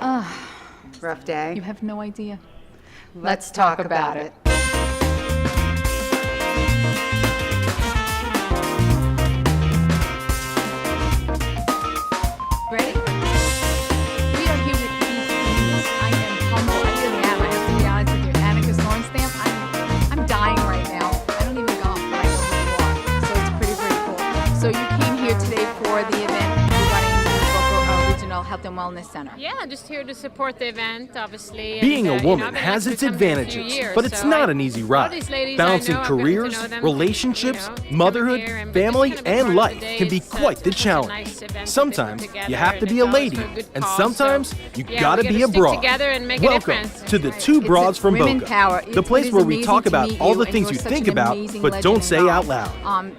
Rough day. You have no idea. Let's talk about it. Ready? We are here with these queens. I am humble. I really am. I have to be honest with you. Annika Sorenstam, I'm dying right now. I don't even golf, but I know who you are. So it's pretty, pretty cool. So you came here today for the event regarding the Boca Regional Health and Wellness Center. Yeah, just here to support the event, obviously. Being and, a woman I've been has actually its coming a few advantages, years, but it's so not an easy all ride. these ladies Balancing I know, I've gotten to careers, know them, relationships, you know, motherhood, come here and family, just kind of and be part life of the day. can be It's quite the such a challenge. nice event that they put Sometimes together, you have to and be it's a always lady, for a good and cause, sometimes so, you yeah, gotta we be gotta a stick broad. together and make a Welcome difference. to the Two Broads from Women Boca, power. the place It is where we amazing talk to about meet all you, the and things you're you such think an about, amazing but don't legend say and out God. loud.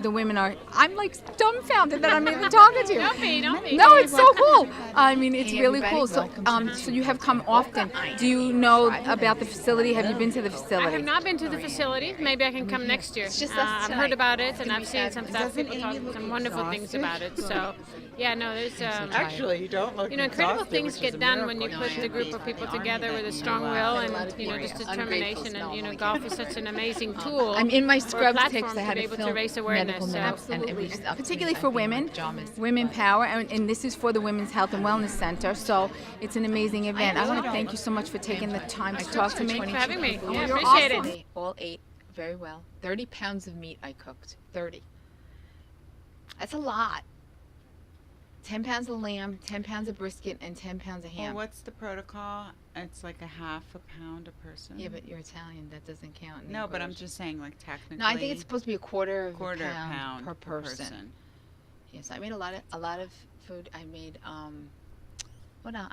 The women are, I'm like dumbfounded that I'm even talking to you. Don't be. No, it's so cool. I mean, it's Hey, really everybody, cool. So, welcome so you have come often. Do you know about the facility? Have you been to the I facility? have not been to the facility. Maybe I can come next year. just us I've tonight. heard about it, It's and gonna I've be seen some fabulous. stuff. People Doesn't talk Amy look some wonderful things about it. So, yeah, no, there's Actually, you don't look incredible exhausted, things which is get a done when you miracle. put the group of people together with a strong will and just determination. And golf is such an amazing tool. I'm in my or a scrubs platform because I had to be to able film to raise medical awareness. minutes. So. Absolutely. Particularly for women, women power, and this is for the Women's Health and Wellness Center. So it's an amazing event. I want to thank you so much for taking the time to talk to me. Thanks for having me. Yeah, You're appreciate awesome. it. All ate very well. 30 pounds of meat I cooked. 30. That's a lot. 10 pounds of lamb, 10 pounds of brisket, and 10 pounds of Well, ham. what's the protocol? It's like a half a pound a person. Yeah, but you're Italian. That doesn't count. in No, but I'm English. just saying, like technically. No, I think it's supposed to be a quarter of quarter a pound, per per person. Yes, I made a lot of food. I made I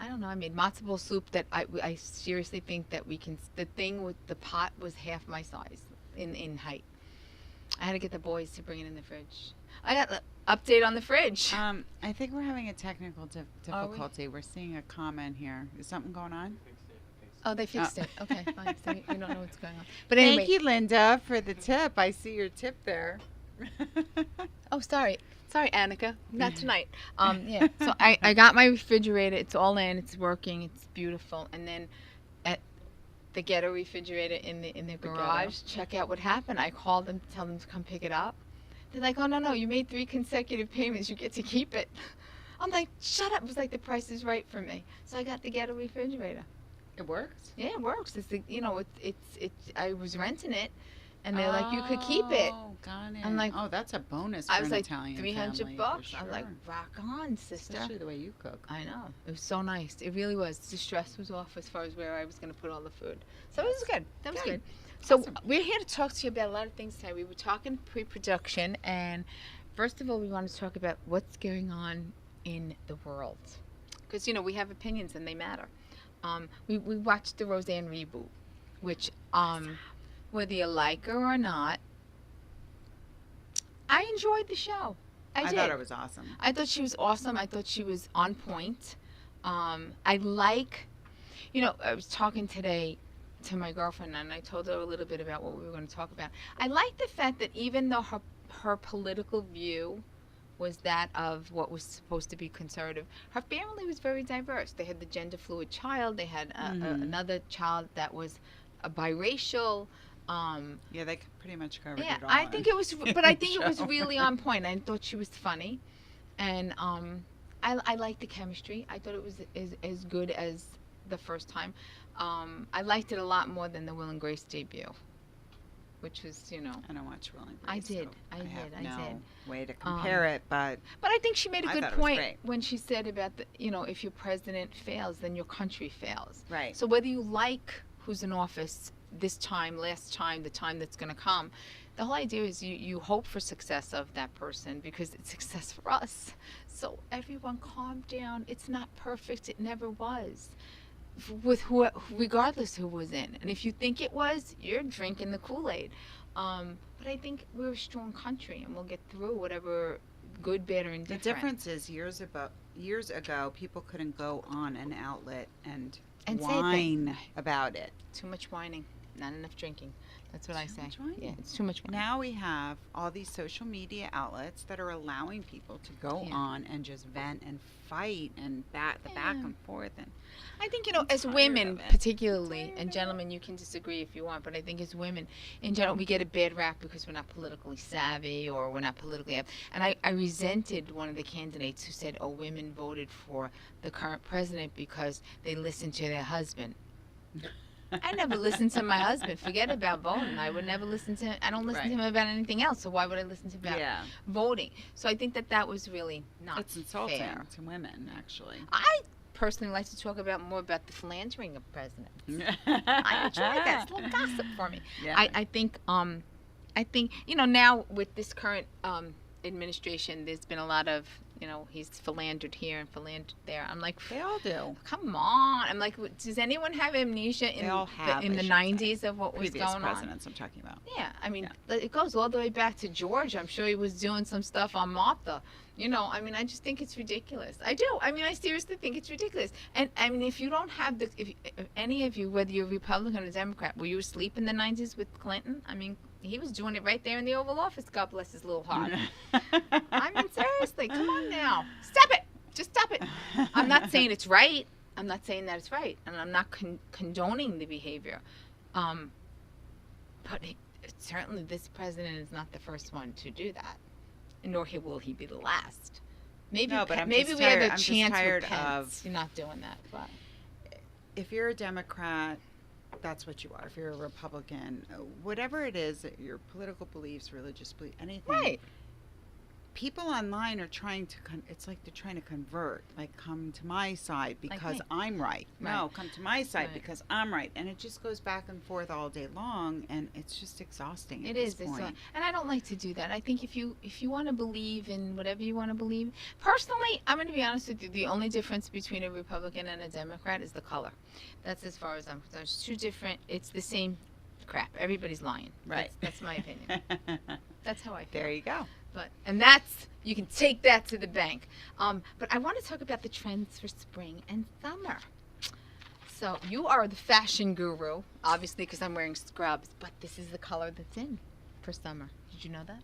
don't know. I made matzo ball soup that I seriously think that we can. The thing with the pot was half my size in height. I had to get the boys to bring it in the fridge. I got the update on the fridge. I think we're having a technical Are we? difficulty. We're seeing a comment here. Is something going on? Oh, they fixed it. Okay, fine. So we don't know what's going on. But anyway. Thank you, Linda, for the tip. I see your tip there. Oh, sorry, Annika. Not tonight. Yeah. So I got my refrigerator. It's all in. It's working. It's beautiful. And then at the ghetto refrigerator in the garage, check out what happened. I called them to tell them to come pick it up. They're like, oh no, you made 3 consecutive payments. You get to keep it. I'm like, shut up. It was like the price is right for me. So I got the ghetto refrigerator. It works? Yeah, it works. It's the, it's I was renting it, and they're like, you could keep it. Oh, got it. I'm like, oh, that's a bonus for I was an like, Italian $300 family, bucks. for I'm like, sure. rock on, sister. Especially the way you cook. I know. It was so nice. It really was. The stress was off as far as where I was going to put all the food. So it was good. That was good. So we're here to talk to you about a lot of things today. We were talking pre-production, and first of all, we want to talk about what's going on in the world. Because, we have opinions and they matter. We watched the Roseanne reboot, which, whether you like her or not, I enjoyed the show. I did. thought it was awesome. I thought she was awesome. I thought she was on point. I was talking today to my girlfriend, and I told her a little bit about what we were going to talk about. I like the fact that even though her political view was that of what was supposed to be conservative, her family was very diverse. They had the gender fluid child. They had another child that was biracial. Yeah, they pretty much covered Yeah, it all. I think it was, but I think it was really on point. I thought she was funny, and I liked the chemistry. I thought it was as good as the first time. I liked it a lot more than the Will and Grace debut, which was, I don't watch Will and Grace. I did. So I have did. no way to compare it, but But I think she made a I good thought it was point great. when she said about if your president fails, then your country fails. Right. So whether you like who's in office this time, last time, the time that's going to come, the whole idea is you hope for success of that person because it's success for us. So everyone calm down. It's not perfect. It never was. With regardless who was in. And if you think it was, you're drinking the Kool-Aid. But I think we're a strong country and we'll get through whatever good, bad, or indifferent. the difference is years ago, people couldn't go on an outlet and And say whine about it. Too much whining, not enough drinking. That's what I say. much whining. Yeah, it's too much whining. Now we have all these social media outlets that are allowing people to go Yeah. on and just vent and fight and back and forth. And I think, you know, as tired women of it. particularly, and gentlemen, you can disagree if you want, but I think as women in general, we get a bad rap because we're not politically savvy or we're not politically. And I resented one of the candidates who said, oh, women voted for the current president because they listened to their husband. I never listened to my husband. Forget about voting. I would never listen to him. I don't listen to him about anything else, so why would I listen to him about yeah, voting? So I think that was really not it's insulting fair. to women, actually. I personally like to talk about more about the philandering of presidents. I enjoy that. It's a little gossip for me. Yeah. I think you know, now with this current administration, there's been a lot of, you know, he's philandered here and philandered there. I'm like, They all do. come on. I'm like, does anyone have amnesia They all have, in I the should 90s of what was Previous going on? presidents I'm talking about. Yeah, I mean, Yeah. it goes all the way back to George. I'm sure he was doing some stuff on Martha. You know, I mean, I just think it's ridiculous. I do. I mean, I seriously think it's ridiculous. And I mean, if you don't have if any of you, whether you're Republican or Democrat, were you asleep in the 90s with Clinton? I mean, he was doing it right there in the Oval Office. God bless his little heart. I mean, seriously, come on now. Stop it. Just stop it. I'm not saying it's right. I'm not saying that it's right. And I'm not condoning the behavior. But certainly this president is not the first one to do that. Nor will he be the last. Maybe No, but I'm maybe just we have tired- a I'm just chance tired with Pence. of- You're not doing that. But If you're a Democrat, that's what you are. If you're a Republican, whatever it is, your political beliefs, religious beliefs, anything. right. People online are trying to, it's like they're trying to convert, like come to my side because me. I'm right. No, come to my side Right. because I'm right. And it just goes back and forth all day long, and it's just exhausting at It this is. It's point. and I don't like to do that. I think if you want to believe in whatever you want to believe, personally, I'm going to be honest with you. The only difference between a Republican and a Democrat is the color. That's as far as I'm concerned. It's two different. It's the same crap. Everybody's lying. Right. That's my opinion. That's how I feel. There you go. And that's, you can take that to the bank. But I want to talk about the trends for spring and summer. So you are the fashion guru, obviously, because I'm wearing scrubs, but this is the color that's in for summer. Did you know that?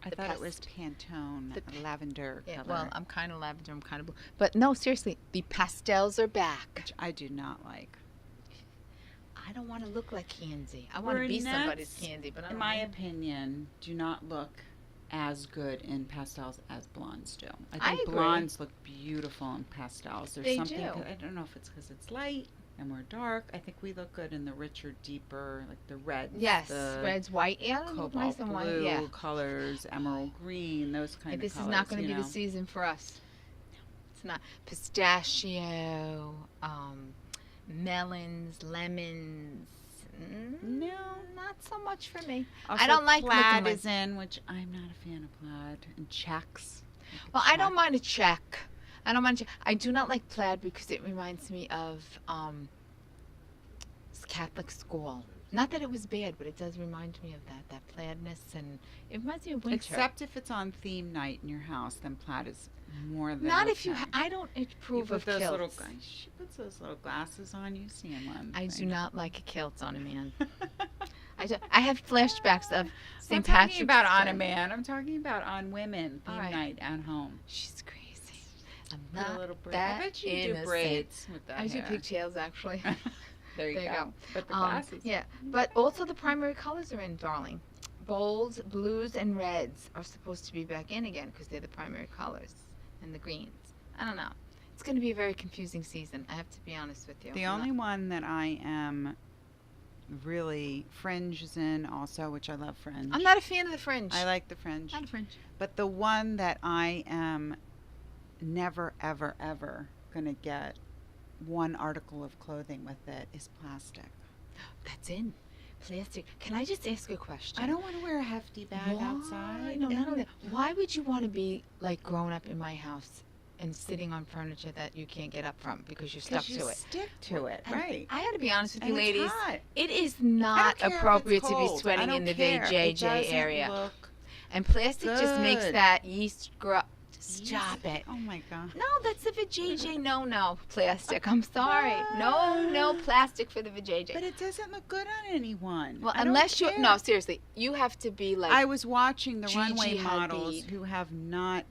I The thought it was past- Pantone, the- lavender Yeah, color, well, I'm kind of lavender, I'm kind of blue. But no, seriously, the pastels are back. which I do not like. I don't want to look like Candy. I want to We're be somebody's nuts. Candy, but I In don't my want opinion, do not look as good in pastels as blondes do. I I think agree. blondes look beautiful in pastels. There's They something, do. I don't know if it's because it's light and we're dark. I think we look good in the richer, deeper, like the reds. Yes, the red's white. Yeah, they look nice cobalt and white. blue Yeah. colors, emerald green, those kind of This colors. is not going to you be know. the season for us. It's not. Pistachio, melons, lemons. No. Not so much for me. Also, I don't like plaid looking is in, which I'm not a fan of plaid. And checks. Well, I don't mind a check. I don't mind. I do not like plaid because it reminds me of Catholic school. Not that it was bad, but it does remind me of that plaidness, and it reminds me of winter. Except if it's on theme night in your house, then plaid is more than not okay. if you. I don't approve of those little. kilts. She puts those little glasses on. You see them on. I do thing. not like a kilt on a man. I have flashbacks of I'm St. talking Patrick's about on Day. a man. I'm talking about on women. Theme All right. night at home. She's crazy. I'm Put a not little braid. that I bet you innocent. do braids with that I do hair. pigtails, actually. There you There you go. go. But the glasses. Yeah, but also the primary colors are in, darling. Bolds, blues, and reds are supposed to be back in again because they're the primary colors, and the greens. I don't know. It's going to be a very confusing season. I have to be honest with you. The I'm only one that I am really fringe is in also, which I love fringe. I'm not a fan of the fringe. I like the fringe. Not a fringe. But the one that I am never, ever, ever going to get one article of clothing with it is plastic. That's in. Plastic. Can I just ask a question? I don't want to wear a hefty bag Why? outside. No, not only that. Why would you want to be like grown up in my house and sitting on furniture that you can't get up from because you're stuck you to it? stick to it, And right. I got to be honest with And you, it's ladies. hot. It is I don't not care if it's appropriate to be cold. I sweating don't in the care. It VJJ doesn't area. look And plastic just makes good. that yeast Stop it. Oh my God. No, that's the vajayjay. No plastic. I'm sorry. No plastic for the vajayjay. But it doesn't look good on anyone. Well, I don't unless you care. no, seriously, you have to be like I was watching the Gigi runway Hadid. models who have not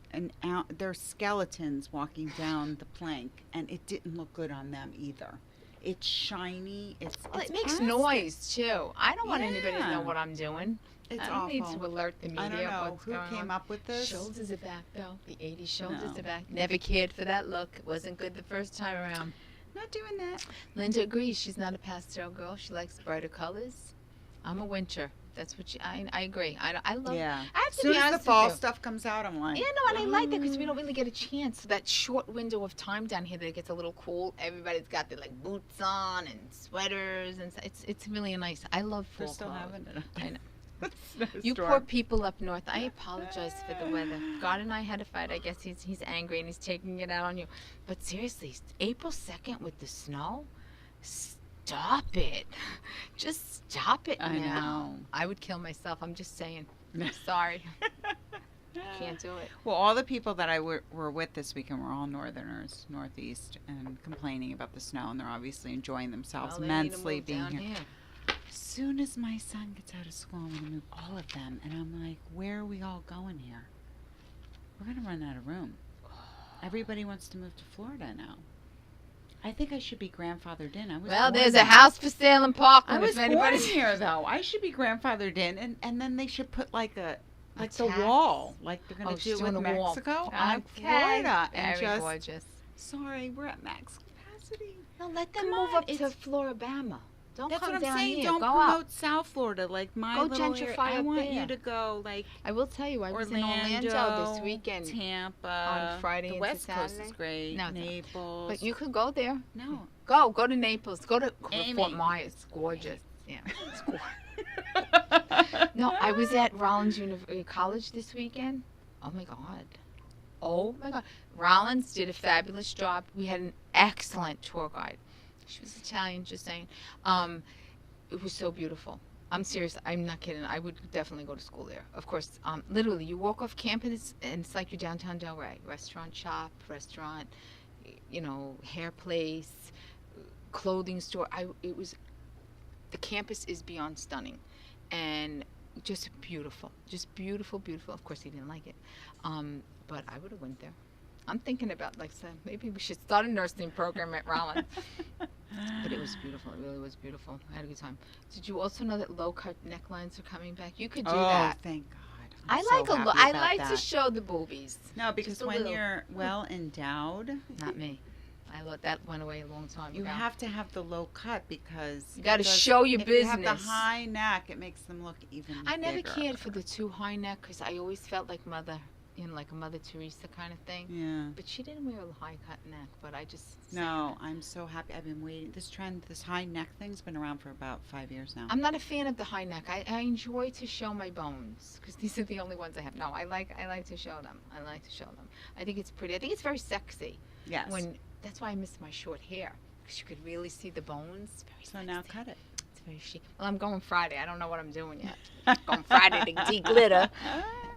they're skeletons walking down the plank, and it didn't look good on them either. It's shiny. It's well, it's it makes plastic. noise too. I don't want anybody to Yeah. know what I'm doing. It's I don't need awful. to alert the media I don't of know what's who going came on. up with this. Shoulders are back though. The 80s shoulders No. are back. Never cared for that look. It wasn't good the first time around. Not doing that. Linda agrees. She's not a pastel girl. She likes brighter colors. I'm a winter. That's what I agree. I love. Yeah. I have As to soon be as the honest fall with you. stuff comes out, I'm like, Yeah, no, and I like that because we don't really get a chance. So that short window of time down here that it gets a little cool. Everybody's got their like boots on and sweaters, and it's really nice. I love fall They're still clothes. having it. I know. Snowstorm. You poor people up north. I apologize for the weather. God and I had a fight. I guess he's angry and he's taking it out on you. But seriously, April 2nd with the snow. Stop it. Just stop it I now. know. I would kill myself. I'm just saying. I'm sorry. Can't do it. Well, all the people that I were with this weekend were all northerners, northeast, and complaining about the snow, and they're obviously enjoying themselves Well, they need to immensely move being down here. As soon as my son gets out of school, I'm going to move all of them, and I'm like, where are we all going here? We're going to run out of room. Everybody wants to move to Florida now. I think I should be grandfathered in. I was Well, born there's a there. house for sale in I Parkland. was If born anybody's here though. I should be grandfathered in, and then they should put like the tax? wall, like they're gonna Oh, do she's with doing a wall. Mexico on Okay. Florida, and Very just gorgeous. sorry, we're at max capacity. No, let them Come move on, up to it's- Floribama. Don't That's come what I'm down saying. here. Don't Go promote up. South Florida like my Go little gentrify area. I up want there. you to go like I will tell you, I was in Orlando Orlando this weekend. Tampa on Friday The into West Coast Saturday. is great. No, it's not. Naples. But you could go there. no. Go to Naples. Go to Amy. Fort Myers. It's gorgeous. Yeah, it's gorgeous. No, I was at Rollins College this weekend. Oh my God. Rollins did a fabulous job. We had an excellent tour guide. She was Italian, just saying. It was so beautiful. I'm serious. I'm not kidding. I would definitely go to school there. Of course, literally, you walk off campus and it's like you're downtown Delray. Restaurant, shop, restaurant, hair place, clothing store. The campus is beyond stunning, and just beautiful. Of course, he didn't like it, but I would have went there. I'm thinking about maybe we should start a nursing program at Rollins. But it was beautiful. It really was beautiful. I had a good time. Did you also know that low cut necklines are coming back? You could do that. Thank God. I like to show the boobies. No, because just a when little. you're well endowed, Not me. That went away a long time you ago. have to have the low cut because You gotta it does- show your if you have the business. high neck, it makes them look even I never bigger. cared for the too high neck because I always felt like like a Mother Teresa kind of thing. Yeah. But she didn't wear a high cut neck. But I just No, I'm so happy. I've been waiting. This high neck thing's been around for about 5 years now. I'm not a fan of the high neck. I enjoy to show my bones because these are the only ones I have. No, I like to show them. I think it's pretty. I think it's very sexy. Yes. That's why I miss my short hair because you could really see the bones. Very So sexy. now cut it. It's very chic. Well, I'm going Friday. I don't know what I'm doing yet. Going Friday to de-glitter.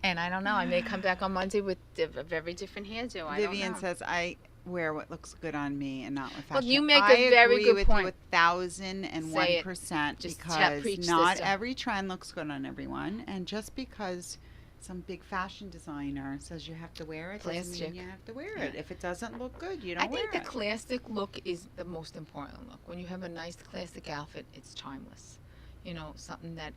And I don't know. I may come back on Monday with a very different hairdo. I don't Vivian know. says I wear what looks good on me and not what fashion. Well, you make I a very agree good with point. you 1,001% Just because preach, not sister. every trend looks good on everyone, and just because some big fashion designer says you have to wear it doesn't Plastic. mean you have to wear Yeah. it. If it doesn't look good, you don't I think wear the it. classic look is the most important look. When you have a nice classic outfit, it's timeless. Something that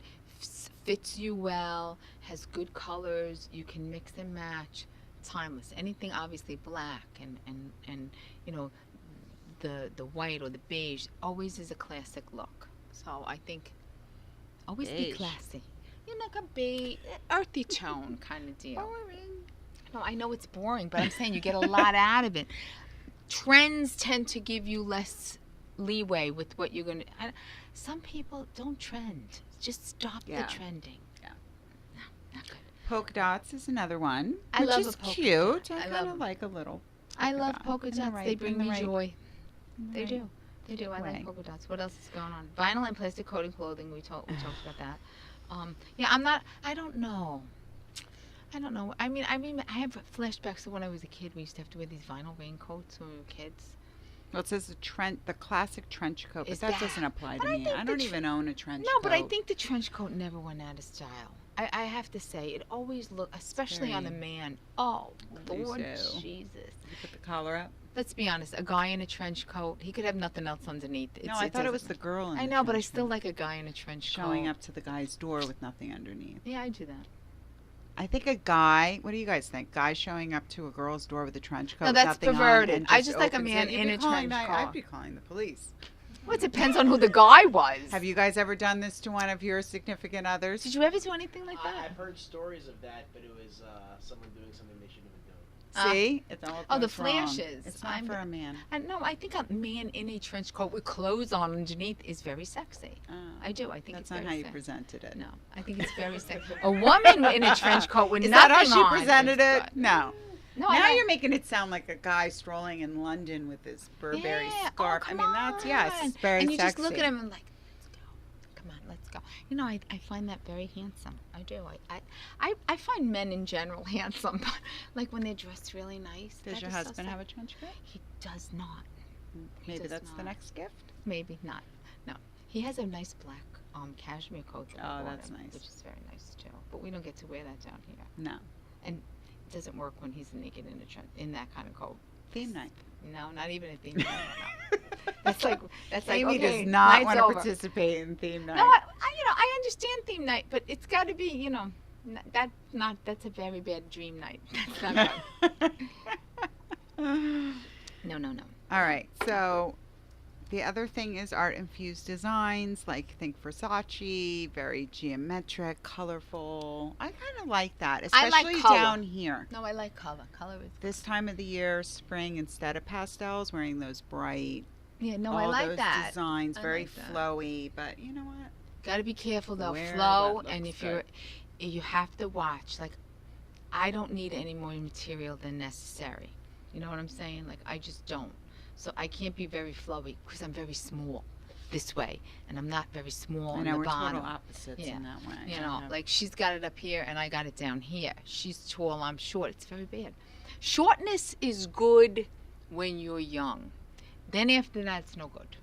fits you well, has good colors, you can mix and match. Timeless. Anything obviously black and the white or the beige always is a classic look. So I think always be Beige. classy. Like a beige, earthy tone kind of deal. No, I know it's boring, but I'm saying you get a lot out of it. Trends tend to give you less leeway with what you're gonna. Some people don't trend. Just stop Yeah. the trending. Yeah. No, not good. Polka dots is another one, I which love is a polka cute. dot. I I kind love of 'em. like a little. I love dot polka in the dots. right- They in bring the me right- joy. in the They right- do. They do. I way. like polka dots. What else is going on? Vinyl and plastic coating clothing. We talked about that. Yeah, I don't know. I don't know. I mean, I have flashbacks to when I was a kid. We used to have to wear these vinyl raincoats when we were kids. Well, it says the classic trench coat, but Is that that- doesn't apply but to I me. think I the don't even own a trench No, coat. but I think the trench coat never went out of style. I have to say, it always looked, especially on a very- man. Oh, Me Lord too. Jesus. You put the collar up. Let's be honest. A guy in a trench coat, he could have nothing else underneath. No, I thought it was the girl in I the know, but I trench still coat like a guy in a trench coat. showing up to the guy's door with nothing underneath. Yeah, I do that. I think a guy. What do you guys think? Guy showing up to a girl's door with a trench coat. No, with that's nothing on perverted. and I just like a opens man it. You'd in be a calling trench I'd coat. be calling the police. Well, it depends on who the guy was. Have you guys ever done this to one of your significant others? Did you ever do anything like that? I've heard stories of that, but it was someone doing something they shouldn't have been doing. See, it's all Oh, the that's wrong. flashes. It's not for a man. No, I think a man in a trench coat with clothes on underneath is very sexy. Oh, I do. I think that's it's not very how you sexy. presented it. No, I think it's very sexy. A woman in a trench coat with Is nothing that how she on presented is it? good. No. No, Now I like- you're making it sound like a guy strolling in London with his Burberry Yeah. scarf. Oh, I come mean, that's yes, on. it's very And you sexy. just look at him and like, let's go. Come on, let's go. You know, I find that very handsome. I do. I find men in general handsome, but like when they're dressed really nice. Does that your is so husband have a trench coat? He does not. Maybe does that's the not. next gift. Maybe not. No, he has a nice black cashmere coat. That I Oh, bought that's him, nice. Which is very nice too. But we don't get to wear that down here. No. It doesn't work when he's naked in that kind of coat. Theme night. No, not even a theme night. No. That's like Amy okay, does not night's want to over. participate in theme night. No, I understand theme night, but it's got to be that's a very bad dream night. That's not good. No. All right. So the other thing is art infused designs, like think Versace, very geometric, colorful. I kind of like that, I like especially color. down here. No, I like color. Color is This time of the year, spring, instead of pastels, wearing those bright, no, all I like those that. designs, I very like that. flowy. But you know what? Got to be careful though. Wear Flow, what and looks if you have to watch. Like, I don't need any more material than necessary. You know what I'm saying? Like, I just don't. So I can't be very flowy because I'm very small this way, and I'm not very small I on know the we're bottom. total opposites Yeah. in that way. You I know, have- like she's got it up here and I got it down here. She's tall, I'm short. It's very bad. Shortness is good when you're young. Then after that, it's no good.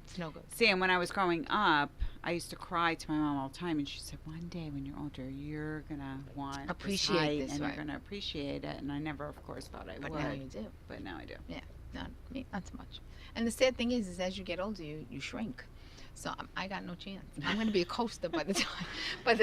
It's no good. See, and when I was growing up, I used to cry to my mom all the time, and she said, "One day when you're older, you're gonna want Appreciate this, height, this, and right. you're gonna appreciate it." And I never, of course, thought I But would, now you do. but now I do. Not me, not so much. And the sad thing is as you get older, you shrink. So I got no chance. I'm going to be a coaster by the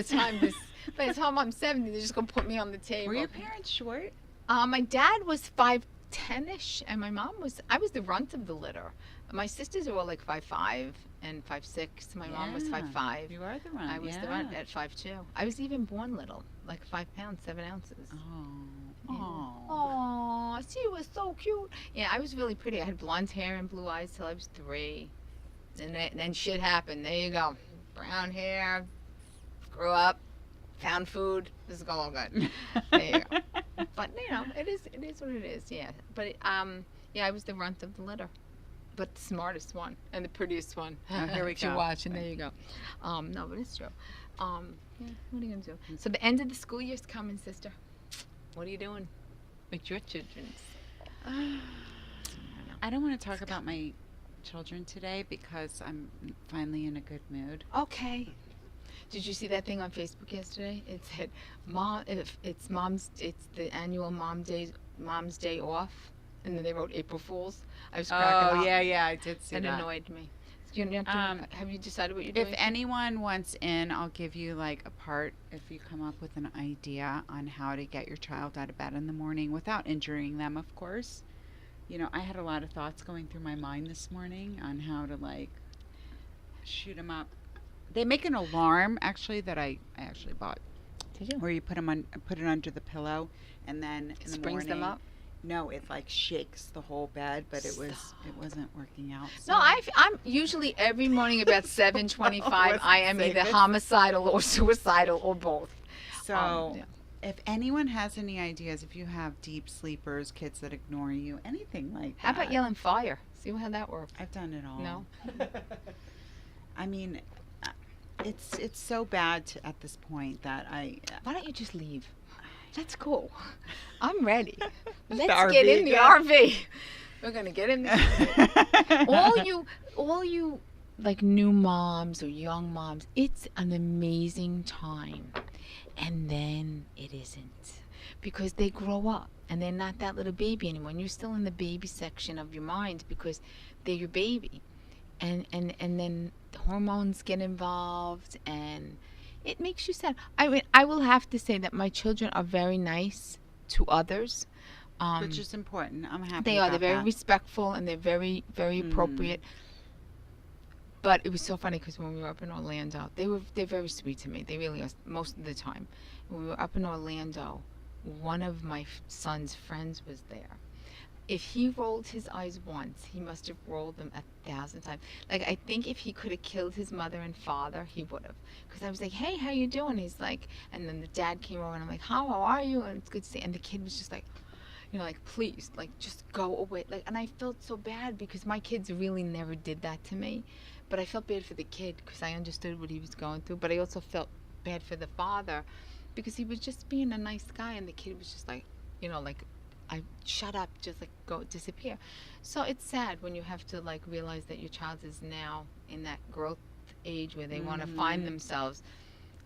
time I'm 70. They're just going to put me on the table. Were your parents short? My dad was 5'10"ish, and I was the runt of the litter. My sisters were all like 5'5" and 5'6". My mom was Yeah. 5'5". You are the runt. I was the runt at 5'2". I was even born little, like 5 pounds, 7 ounces. Oh. Oh, she was so cute. Yeah, I was really pretty. I had blonde hair and blue eyes till I was 3. And then shit happened. There you go. Brown hair, grew up, found food. This is all good. There you go. But it is what it is. Yeah. But I was the runt of the litter, but the smartest one and the prettiest one. Oh, here we to go. watch, and there you go. No, but it's true. Yeah, what are you gonna do? So the end of the school year's coming, sister. What are you doing with your children? I don't want to talk about my children today because I'm finally in a good mood. Okay. Did you see that thing on Facebook yesterday? It said, it's the annual Mom's Day off, and then they wrote April Fools. I was cracking up. yeah, I did see That that. annoyed me. You're not doing, have you decided what you're doing? If anyone wants in, I'll give you like a part if you come up with an idea on how to get your child out of bed in the morning without injuring them, of course. I had a lot of thoughts going through my mind this morning on how to like shoot them up. They make an alarm actually that I actually bought. Did you? Where you put it under the pillow, and then in the Springs morning, them up? No, it like shakes the whole bed, but it wasn't working out. So. No, I'm usually every morning about 7:25. I am Say either this. homicidal or suicidal or both. So, yeah. if anyone has any ideas, if you have deep sleepers, kids that ignore you, anything like How that. about yelling fire? See how that works. I've done it all. No? I mean, it's so bad at this point that Why don't you just leave? Let's go. I'm ready. Let's RV, get in the yeah. RV. We're gonna get in the RV. all you like new moms or young moms, it's an amazing time. And then it isn't. Because they grow up and they're not that little baby anymore. And you're still in the baby section of your mind because they're your baby. And then the hormones get involved and it makes you sad. I mean, I will have to say that my children are very nice to others. Which is important. I'm happy They are. They're about very that. respectful and they're very, very appropriate. But it was so funny because when we were up in Orlando, they're very sweet to me. They really are most of the time. When we were up in Orlando, one of my son's friends was there. If he rolled his eyes once, he must have rolled them 1,000 times. Like, I think if he could have killed his mother and father, he would have. Because I was like, hey, how you doing? He's like, and then the dad came over and I'm like, how are you? And it's good to see. And the kid was just like, you know, like, please, like, just go away. Like, and I felt so bad because my kids really never did that to me. But I felt bad for the kid because I understood what he was going through. But I also felt bad for the father because he was just being a nice guy. And the kid was just like, you know, like, I shut up, just like go disappear. So it's sad when you have to like realize that your child is now in that growth age where they want to find themselves.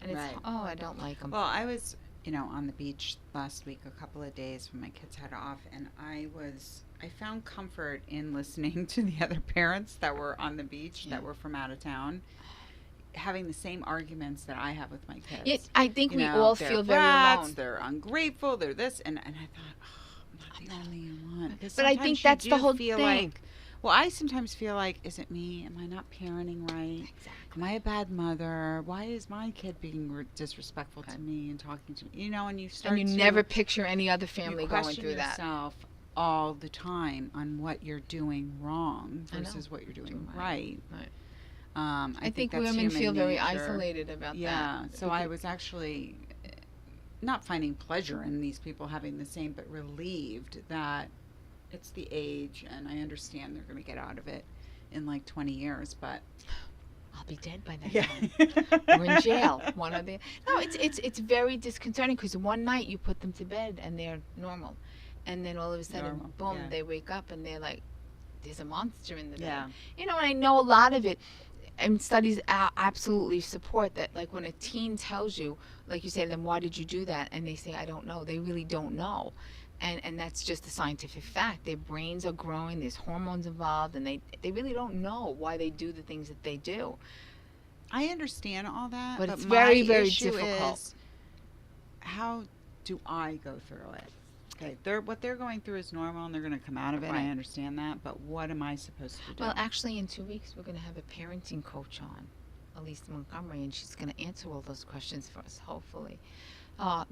And it's, Right. oh, I don't like them. Well, I was, on the beach last week, a couple of days when my kids had off, and I found comfort in listening to the other parents that were on the beach that were from out of town, having the same arguments that I have with my kids. I think we know, all they're feel very rats, alone. They're ungrateful. They're this, and I thought, I'm not the only one. 'Cause But I think sometimes you that's the do whole feel thing. Like, well, I sometimes feel like, is it me? Am I not parenting right? Exactly. Am I a bad mother? Why is my kid being disrespectful to me and talking to me? And you start And you to never picture any other you family going question through that. yourself all the time on what you're doing wrong I know. versus what you're doing Doing right. Right. I think that's women human feel very nature. isolated about Yeah, that. so I was actually not finding pleasure in these people having the same, but relieved that it's the age, and I understand they're going to get out of it in like 20 years, but I'll be dead by that yeah. time. Or in jail. One of the. No, it's very disconcerting because one night you put them to bed and they're normal, and then all of a sudden, Normal, boom, yeah. they wake up and they're like, there's a monster in the bed. Yeah. And I know a lot of it, and studies absolutely support that. Like when a teen tells you, like you say, then why did you do that? And they say, I don't know. They really don't know. And that's just a scientific fact. Their brains are growing, there's hormones involved, and they really don't know why they do the things that they do. I understand all that, But it's my very, very issue difficult. is, how do I go through it? Okay, what they're going through is normal, and they're going to come out of it. Right. I understand that, but what am I supposed to do? Well, actually, in 2 weeks, we're going to have a parenting coach on, Elise Montgomery, and she's going to answer all those questions for us, hopefully.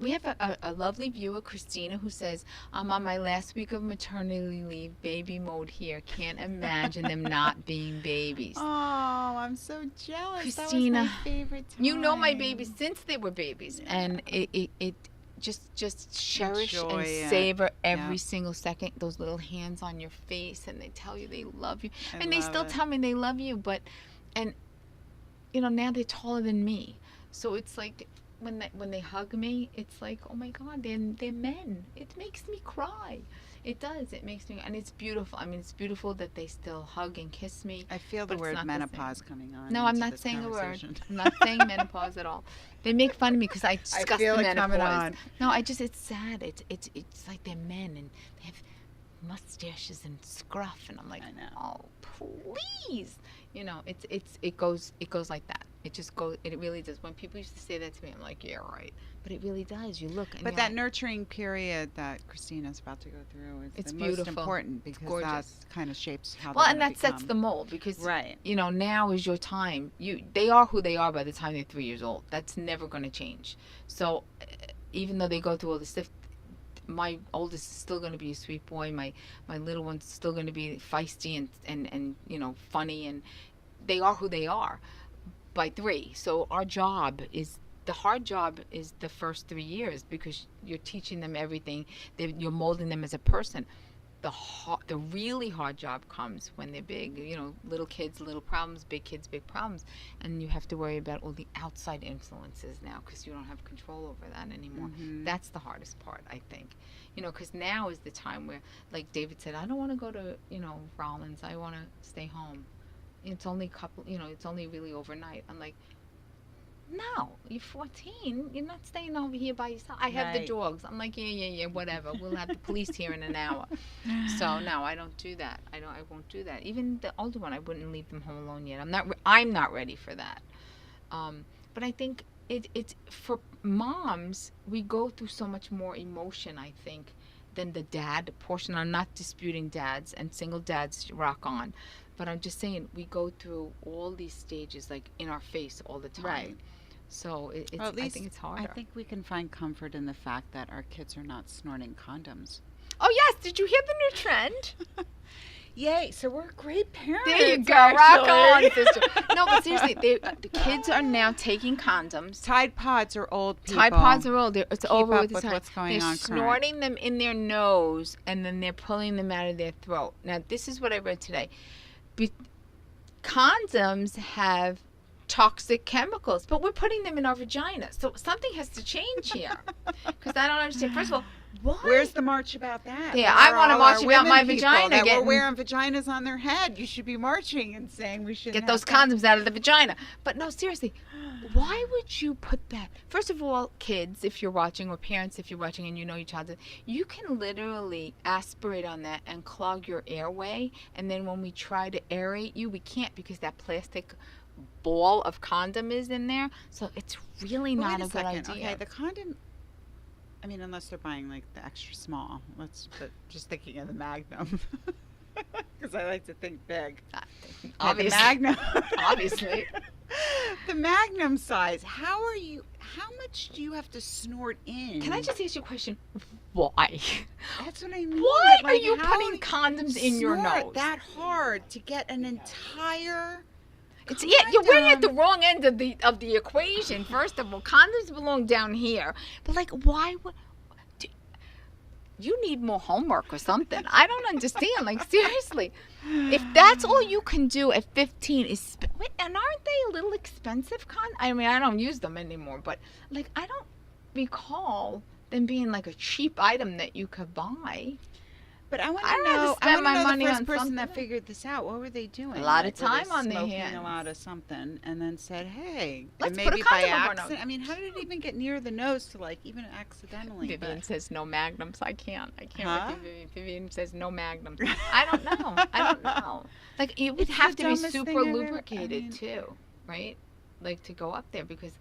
We have a lovely viewer, Christina, who says, I'm on my last week of maternity leave, baby mode here. Can't imagine them not being babies. Oh, I'm so jealous. Christina, that was my favorite time. You know my babies since they were babies, and it just cherish Enjoy and it. savor every Yeah. single second. Those little hands on your face, and they tell you they love you, I and they love still it. tell me they love you. But, and now they're taller than me, so it's like when they hug me, it's like, oh my God, they're men. It makes me cry. It does. It makes me, and it's beautiful. I mean, it's beautiful that they still hug and kiss me. I feel the but it's word not the same. menopause coming on. No, I'm into not this saying a word. conversation. I'm not saying menopause at all. They make fun of me because I discuss feel the it coming menopause. on. No, it's sad. It's like they're men and they have mustaches and scruff, and I'm like, I know. oh, please. It goes like that. It just goes. It really does. When people used to say that to me, I'm like, yeah, right. But it really does. You look. And But you're that like, nurturing period that Christina's about to go through is It's the beautiful. most important because that gorgeous. kind of shapes how well, they're and gonna that sets the become. mold because Right. now is your time. They are who they are by the time they're 3 years old. That's never going to change. So even though they go through all this stuff, my oldest is still going to be a sweet boy. My little one's still going to be feisty and funny, and they are who they are by 3. So our job is. The hard job is the first 3 years because you're teaching them everything. You're molding them as a person. the really hard job comes when they're big. You know, little kids, little problems, big kids, big problems, and you have to worry about all the outside influences now because you don't have control over that anymore. Mhm. That's the hardest part, I think. You know, because now is the time where, like David said, I don't want to go to, you know, Rollins. I want to stay home. It's only it's only really overnight. I'm like, no, you're 14. You're not staying over here by yourself. I have the Right. dogs. I'm like, yeah, whatever. We'll have the police here in an hour. So no, I don't do that. I won't do that. Even the older one, I wouldn't leave them home alone yet. I'm not ready for that. But I think it's for moms. We go through so much more emotion, I think, than the dad portion. I'm not disputing dads, and single dads rock on. But I'm just saying we go through all these stages like in our face all the time. Right. So it's Well, at I least think it's harder. I think we can find comfort in the fact that our kids are not snorting condoms. Oh yes, did you hear the new trend? Yay! So we're great parents. There you go, actually. rock on, sister. No, but seriously, the kids are now taking condoms. Tide Pods are old people. Tide Pods are old. It's Keep over up with the with time. what's going They're on current. snorting them in their nose, and then they're pulling them out of their throat. Now, this is what I read today. Condoms have toxic chemicals, but we're putting them in our vagina. So something has to change here. Because I don't understand. First of all, why? Where's the march about that? Yeah, Where I are wanna all march our about women my people vagina that getting- were wearing vaginas on their head. You should be marching and saying we should Get those condoms out of the vagina. But no, seriously, why would you put that? First of all, kids, if you're watching, or parents, if you're watching and you know your child, you can literally aspirate on that and clog your airway. And then when we try to aerate you, we can't because that plastic ball of condom is in there. So it's really But not wait a good second. idea. Okay, the condom. I mean, unless they're buying like the extra small. But just thinking of the Magnum, because I like to think big. Obviously. The Magnum. Obviously. The Magnum size. How much do you have to snort in? Can I just ask you a question? Why? That's what I mean. Why are Like, you how putting condoms in your snort nose? that hard to get an entire. It's you're wearing at the condom? wrong end of the equation. First of all, condoms belong down here. But like, why would you need more homework or something? I don't understand. Like seriously, if that's all you can do at 15 is wait, and aren't they a little expensive? I mean, I don't use them anymore, but like I don't recall them being like a cheap item that you could buy. But I want I to don't have to know. spend I want my to know money the first on person something that else. figured this out. What were they doing? A lot of Like, were they time on their smoking hands. a lot of something, and then said, "Hey," Let's and put a maybe by condom up our accident. nose. I mean, how did it even get near the nose to like even accidentally? Vivian but- says no magnums. I can't Huh? with Vivian. Vivian says no magnums. I don't know. I don't know. Like it would It's have the to be dumbest super thing I've ever- lubricated mean- too, right? Like to go up there because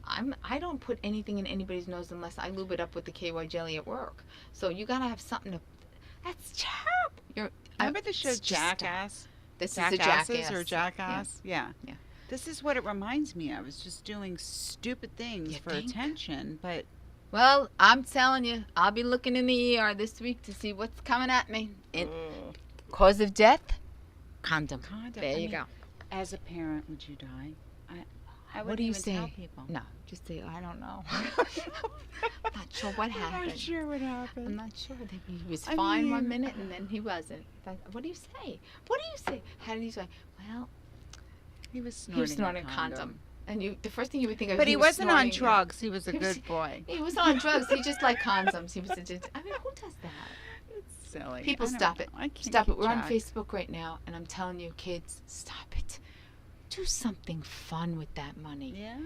I don't put anything in anybody's nose unless I lube it up with the KY jelly at work. So you gotta have something to. That's terrible. Remember the show it's just stuff. Jackass? This is a Jackasses jackass or Jackass? Yeah. Yeah. This is what it reminds me of. It's just doing stupid things You for think? attention, but Well, I'm telling you, I'll be looking in the ER this week to see what's coming at me. Cause of death? Condom. Condom. There I you mean, go. as a parent, would you die? I What wouldn't do you even say? tell people. No, just say I don't know. I'm not sure what I'm happened. not sure what happened. I'm not sure that he was I fine one mean- minute and then he wasn't. But what do you say? What do you say? How did he say? Well, He was he snorting, was snorting a condom. And the first thing you would think of But he was wasn't on snorting it. drugs. He was a He was- good boy. He was on drugs. He just liked condoms. He was I mean, who does that? It's silly. People, I don't stop know. it. I can't Stop it. keep We're on track. Facebook right now, and I'm telling you, kids, stop it. Do something fun with that money. Yeah.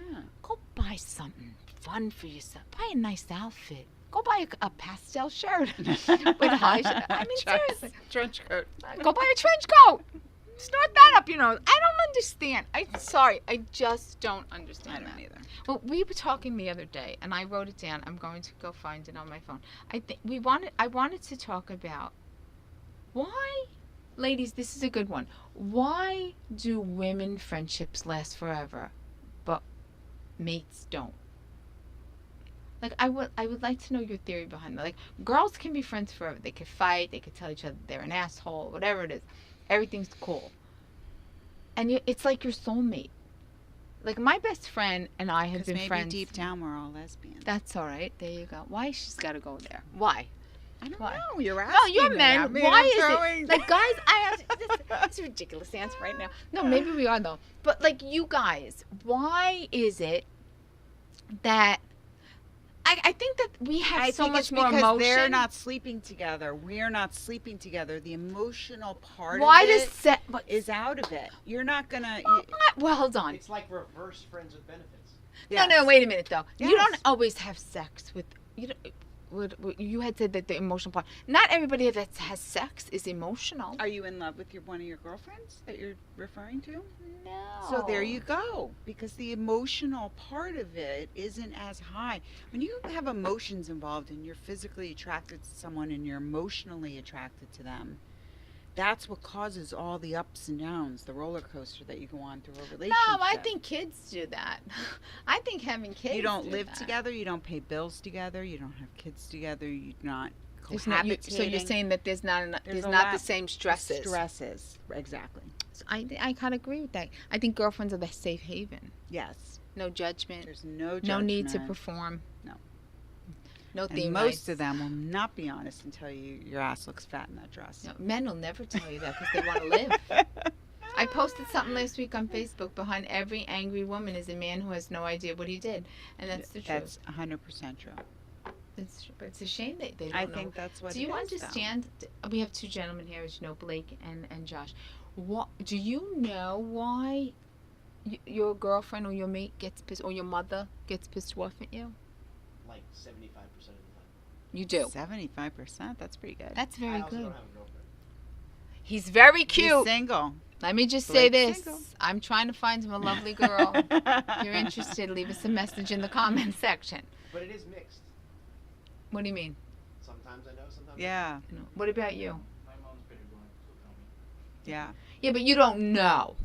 Go buy something fun for yourself. Buy a nice outfit. Go buy a pastel shirt with high. I mean, seriously. Trench coat. Go buy a trench coat. Snort that up, I don't understand. I'm sorry. I just don't I understand don't that. either. Well, we were talking the other day, and I wrote it down. I'm going to go find it on my phone. I wanted to talk about why, ladies, this is a good one. Why do women friendships last forever, but mates don't? Like, I would like to know your theory behind that. Like, girls can be friends forever. They could fight. They could tell each other they're an asshole, whatever it is. Everything's cool. And it's like your soulmate. Like, my best friend and I have Because been maybe friends. deep down we're all lesbians. That's all right. There you go. Why she's got to go there? Why? I don't Why? know. You're asking No, you're me. men. I mean, Why I'm is throwing- it like guys? It's a ridiculous answer right now. No, maybe we are though. But like you guys, why is it that I think that we have I so think much it's more because emotion? they're not sleeping together. We're not sleeping together. The emotional part Why of does it sex? But, is out of it. You're not gonna. well, hold on. It's like reverse friends with benefits. No, wait a minute though. You don't Yes. always have sex with you. You had said that the emotional part. Not everybody that has sex is emotional. Are you in love with one of your girlfriends that you're referring to? No. So there you go. Because the emotional part of it isn't as high. When you have emotions involved and you're physically attracted to someone and you're emotionally attracted to them, that's what causes all the ups and downs, the roller coaster that you go on through a relationship. No, I think kids do that. I think having kids. you don't do live that. together, you don't pay bills together, you don't have kids together, you're not There's not, cohabitating. so you're saying that there's not enough, there's a not lot- the same stresses. Stresses, exactly. So I kind of agree with that. I think girlfriends are the safe haven. Yes. No judgment. There's no judgment. No need to perform. No. No And theme most nights. of them will not be honest and tell you your ass looks fat in that dress. No, men will never tell you that because they want to live. I posted something last week on Facebook. Behind every angry woman is a man who has no idea what he did, and that's the truth. That's 100% true. But it's a shame they don't I know. think that's what Do it you is, though. understand? We have two gentlemen here, as you know, Blake and Josh. What do you know why your girlfriend or your mate gets pissed, or your mother gets pissed off at you? Like 75% of the time. You do. 75%? That's pretty good. That's I very also good. don't have a girlfriend. He's very He's cute. single. Let me just say Blake's this. single. I'm trying to find him a lovely girl. If you're interested, leave us a message in the comment section. But it is mixed. What do you mean? Sometimes I know, sometimes Yeah, No. What about you? My mom's pretty blunt. She'll tell me. yeah. Yeah, but you don't know.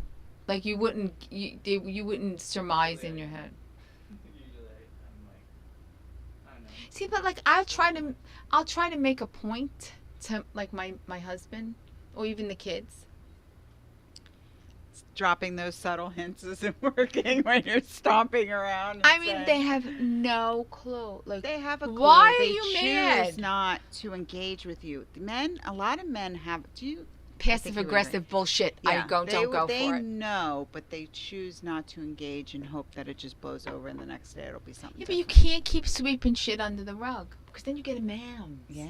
Like you wouldn't wouldn't surmise in your head. Usually I'm like, I don't know. See, but like I'll try to make a point to like my husband or even the kids. Dropping those subtle hints isn't working when you're stomping around. And I mean, saying- they have no clue. Like They have a clue. Why are they you choose mad? not to engage with you. A lot of men have. Do you? passive aggressive bullshit. Yeah, Don't go they for it. know, but they choose not to engage and hope that it just blows over, and the next day it'll be something. Yeah, but you different. can't keep sweeping shit under the rug because then you get a mound. Yeah.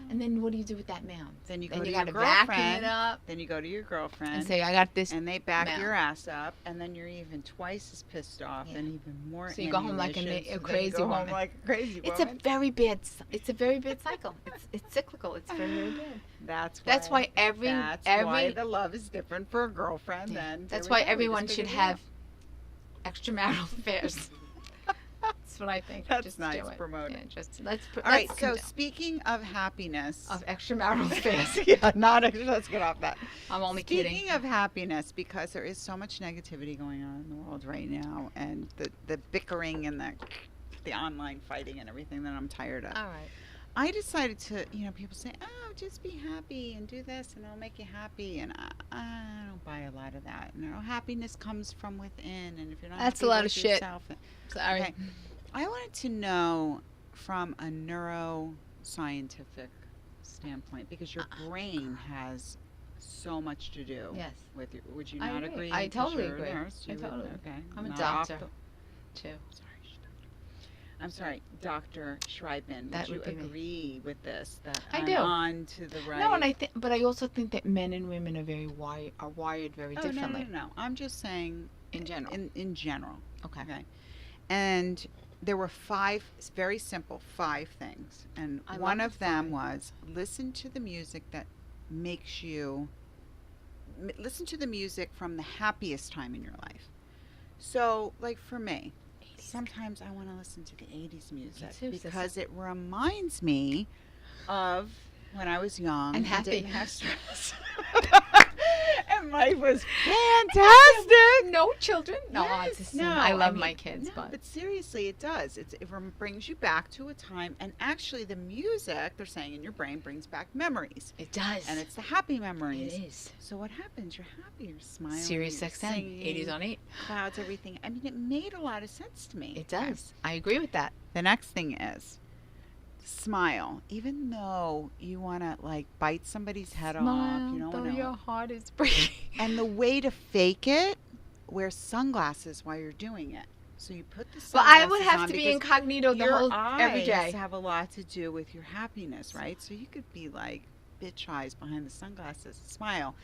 And then what do you do with that mound? Then you go Then to you your gotta vacuum girlfriend. it up Then you go to your girlfriend. and say, I got this. and they back mound. your ass up, and then you're even twice as pissed off, Yeah. and even more. So you go home like a ammunition, so then crazy you go home woman. like a crazy It's woman. a very bad. It's a very bad cycle. It's cyclical. It's very very bad. That's why every the love is different for a girlfriend. Then that's there we why go, we everyone just should figured it have extramarital affairs. That's what I think. That's Just nice, do it. promote Yeah, it. just let's. out. All right. let's So condone speaking of happiness, of extramarital affairs. yeah, not let's get off that. I'm only Speaking kidding. of happiness, because there is so much negativity going on in the world right now, and the bickering and the online fighting and everything that I'm tired of. All right. I decided to, people say, oh, just be happy and do this and it'll make you happy. And I don't buy a lot of that. Happiness comes from within. And if you're not That's happy a lot with of shit. yourself, Sorry. Okay. I wanted to know from a neuroscientific standpoint, because your brain has so much to do Yes. with your, would you I not agree. agree? I 'Cause totally you're a agree. nurse, I you would- totally- Okay. I'm a Not doctor. off Too. I'm sorry, Dr. Schreibman, That would you would be me. agree with this? That I I'm do. on to the right. No, and but I also think that men and women are wired very Oh, no, differently no. I'm just saying in general. in general. Okay. Okay. And there were 5 very simple 5 things. And I one love of the them 5. was listen to the music that makes you listen to the music from the happiest time in your life. So, like for me, sometimes I want to listen to the 80s music too, sis. because it reminds me of when I was young And happy. didn't have stress. And life was fantastic. No children? No, Yes, it's a sin. I love my kids, no, but seriously, it does. It brings you back to a time, and actually, the music they're saying in your brain brings back memories, it does. and it's the happy memories. It is. So what happens? You're happy. You're smiling. Sirius you're XM, singing, 80s on 8. clouds, everything. I mean, it made a lot of sense to me. It does. I agree with that. The next thing is smile, even though you want to like bite somebody's head off. Smile, You don't though want your to. heart is breaking. And the way to fake it, wear sunglasses while you're doing it. So you put the Well, sunglasses I would have on to be because incognito the your whole every eyes day. have a lot to do with your happiness, right? So you could be like bitch eyes behind the sunglasses, smile.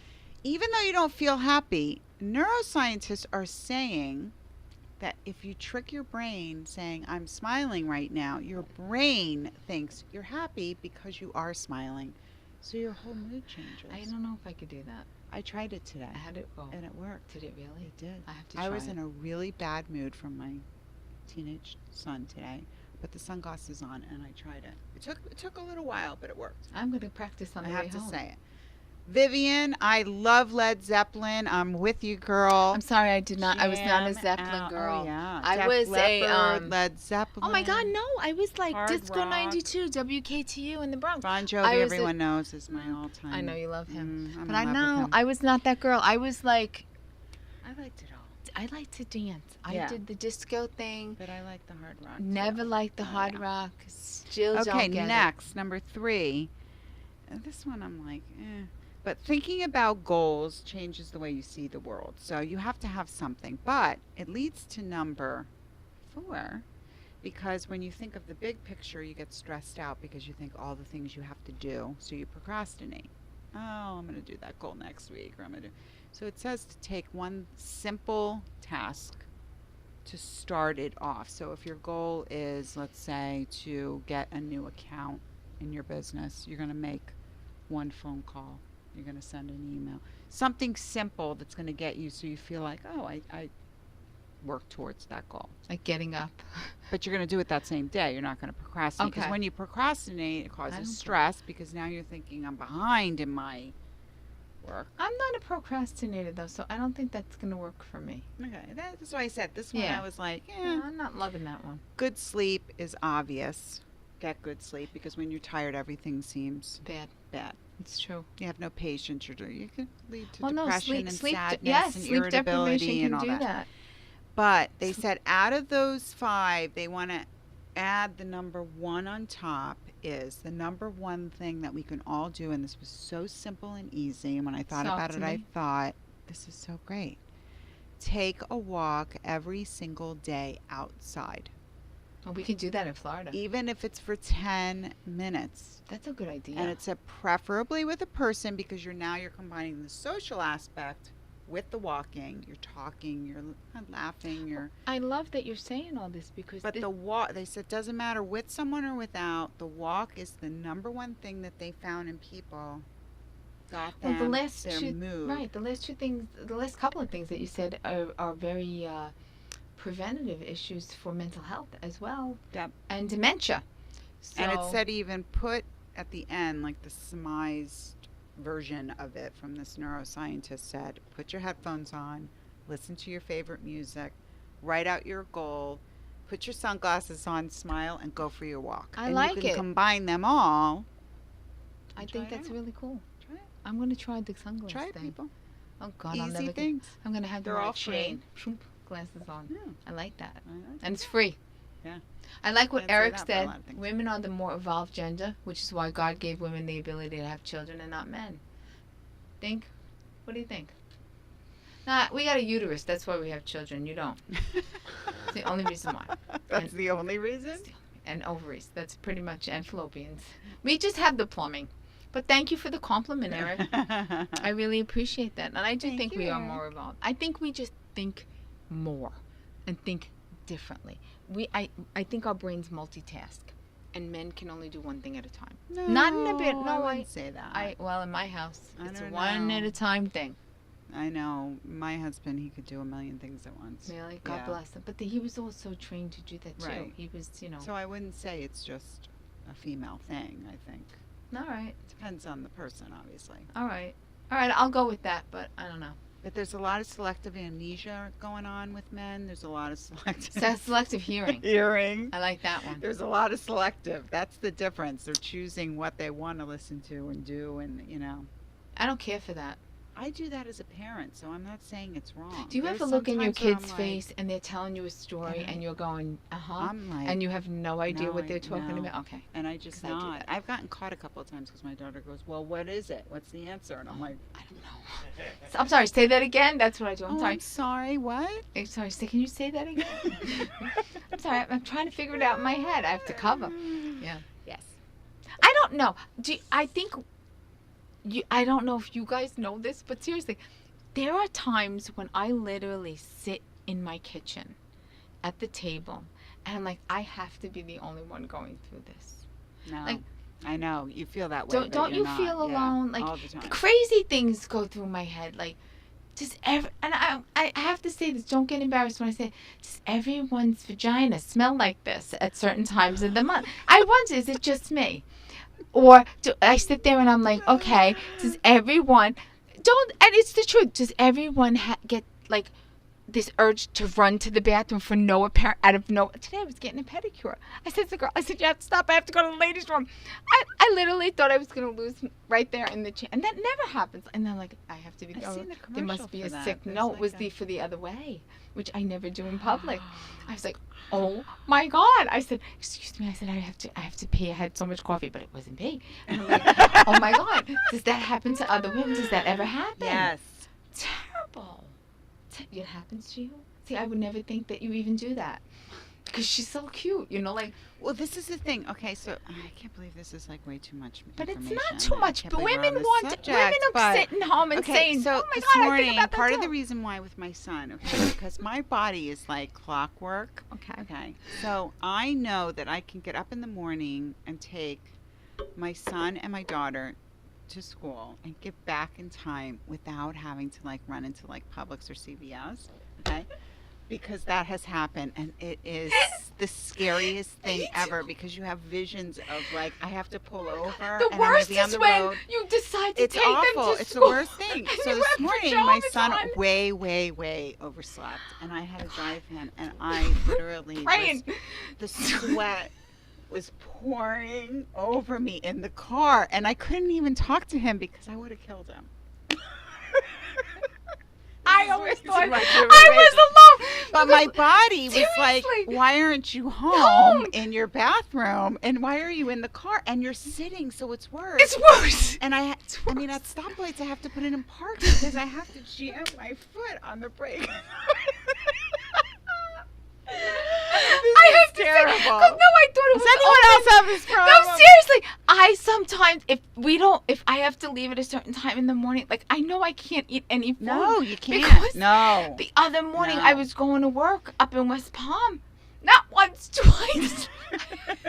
Even though you don't feel happy, neuroscientists are saying that if you trick your brain saying, I'm smiling right now, your brain thinks you're happy because you are smiling. So your whole mood changes. I don't know if I could do that. I tried it today How did it go? and it worked. Did it really? It did. I have to I try was it. in a really bad mood from my teenage son today. Put the sunglasses on and I tried it. It took a little while, but it worked. I'm going to practice on I the way have to home. say it. Vivian, I love Led Zeppelin. I'm with you, girl. I'm sorry, I did not. I was not a Jam Zeppelin out. girl. Oh, yeah. I Def was a, Leppard, Led Zeppelin. Oh my God, no! I was like Hard Disco rock. 92, WKTU in the Bronx. Bon I Jovi, was everyone knows, is my all-time. I know you love him, I'm but in I love with know him. I was not that girl. I was like, I liked it all, I like to dance. I Yeah. did the disco thing. but I like the hard rock. too. Never liked the Oh, hard yeah. rock. Still Okay, don't get next, number 3. This one I'm like, eh. But thinking about goals changes the way you see the world. So you have to have something. But it leads to number 4, because when you think of the big picture, you get stressed out because you think all the things you have to do. So you procrastinate. Oh, I'm going to do that goal next week. Or I'm going to do. So it says to take one simple task to start it off. So if your goal is, let's say, to get a new account in your business, you're going to make one phone call. You're going to send an email. Something simple that's going to get you so you feel like, oh, I work towards that goal. Like getting up. But you're going to do it that same day. You're not going to procrastinate. Because Okay. when you procrastinate, it don't causes pro- stress because now you're thinking, I'm behind in my work. I'm not a procrastinator though, so I don't think that's gonna work for me. Okay, that's why I said this one. Yeah. I was like, I'm not loving that one. good sleep is obvious. Get good sleep because when you're tired, everything seems Bad. bad. It's true. You have no patience. You can lead to Well, no, depression and sleep. sadness Yes, and sleep deprivation irritability can and all do that. that. But they said out of those 5, they want to add the number 1 on top is the number 1 thing that we can all do. And this was so simple and easy. And when I thought Talk about to it, I me. thought, this is so great. Take a walk every single day outside, Well, we can do that in Florida. even if it's for 10 minutes. That's a good idea. And it's preferably with a person because you're combining the social aspect with the walking. You're talking, you're laughing, you're. I love that you're saying all this because But the walk, they said, doesn't matter with someone or without. The walk is the number 1 thing that they found in people. Got them well, the last their two, mood. right? The last 2 things, the last couple of things that you said are very preventative issues for mental health as well, Yep. and dementia. So, And it said even put at the end, like the smized version of it from this neuroscientist said, put your headphones on, listen to your favorite music, write out your goal, put your sunglasses on, smile, and go for your walk. I and like you can it. combine them all. I try think it that's out. really cool. Try it. I'm gonna try the sunglass Try it, thing. people. Oh God, I'll Easy never. things. I'm gonna have They're them on all a chain. free. Shoop, glasses on. Yeah. I like that, I like and it's free. Yeah. I like what Can't say Eric that for a said. lot of things. Women are the more evolved gender, which is why God gave women the ability to have children and not men. Think? What do you think? Nah, we got a uterus. That's why we have children. You don't. It's the only reason why. That's And- the only reason? And ovaries. That's pretty much, and fallopians. We just have the plumbing. But thank you for the compliment, Eric. I really appreciate that. And I do Thank think you, we are Eric. more evolved. I think we just think more and think differently. I think our brains multitask. And men can only do one thing at a time. No, Not in a bit. No, I I- wouldn't say that. Well, in my house, I it's a don't one know. at a time thing. I know. My husband, he could do a million things at once. Really, God Yeah. bless him. But he was also trained to do that too. Right. He was, So I wouldn't say it's just a female thing, I think. all right, Depends on the person, obviously. all right, all right. I'll go with that, but I don't know. But there's a lot of selective amnesia going on with men. There's a lot of selective Selective hearing. hearing. I like that one. There's a lot of selective. That's the difference. They're choosing what they want to listen to and do, and I don't care for that. I do that as a parent, so I'm not saying it's wrong. Do you There's ever look in your sometimes where kid's I'm face and they're telling you a story and you're going, I'm like, and you have no idea no, what they're talking no. about? Okay. and I just 'Cause I do nod. that. I've gotten caught a couple of times because my daughter goes, "Well, what is it? What's the answer?" And I'm like, I don't know. I'm sorry, say that again. That's what I do. I'm "Oh, sorry. I'm sorry. What?" I'm sorry. Can you say that again? I'm sorry. I'm trying to figure it out in my head. I have to cover. Yeah. Yes. I don't know. I think I don't know if you guys know this, but seriously, there are times when I literally sit in my kitchen at the table and I'm like, I have to be the only one going through this. No. Like, I know you feel that way. Don't you're you not. feel Yeah, alone? Like all the time. crazy things go through my head. Like and I have to say this. Don't get embarrassed when I say it. Does everyone's vagina smell like this at certain times of the month? I wonder, is it just me? Or do I sit there and I'm like, okay, does everyone and it's the truth. Does everyone get like this urge to run to the bathroom for no apparent today I was getting a pedicure. I said to the girl, you have to stop, I have to go to the ladies' room. I literally thought I was gonna lose right there in the chair. And that never happens. And then like I have to be I've seen the there must commercial be for a that. sick There's no, like it was a- for the other way, which I never do in public. I was like, oh my God. I said, excuse me, I said I have to pee. I had so much coffee, but it wasn't pee. And I'm like, oh my God. Does that happen to other women? Does that ever happen? Yes. Terrible. It happens to you? See, I would never think that you even do that. Because she's so cute, like. Well, this is the thing. Okay, so I can't believe this is like way too much But it's information. not too I much. can't But believe we're women on this women subject, are but- sitting home and Okay, saying, so oh my this God, I morning, think about that part of too. the reason why with my son, okay, because my body is like clockwork. Okay. Okay, so I know that I can get up in the morning and take my son and my daughter to school and get back in time without having to like run into like Publix or CVS. Okay. Because that has happened and it is the scariest thing ever because you have visions of like I have to pull over The and worst I'm gonna be on is the when road. you decide to It's take awful. them to It's school. the worst thing. and So you this have morning my pajamas son on. way overslept and I had to drive him and I literally Praying. the sweat was pouring over me in the car and I couldn't even talk to him because I would have killed him. I always thought I Right, was alone. But my body was like, Seriously. why aren't you home in your bathroom? And why are you in the car? And you're sitting, so it's worse. It's worse. And I mean, at stoplights, I have to put it in park because I have to jam my foot on the brake. I have to terrible. say, 'cause no, I thought it Does was anyone open. else have this problem? No, seriously. I sometimes, if I have to leave at a certain time in the morning, like I know I can't eat any food. No, you can't. Because No. the other morning No. I was going to work up in West Palm. Not once, twice.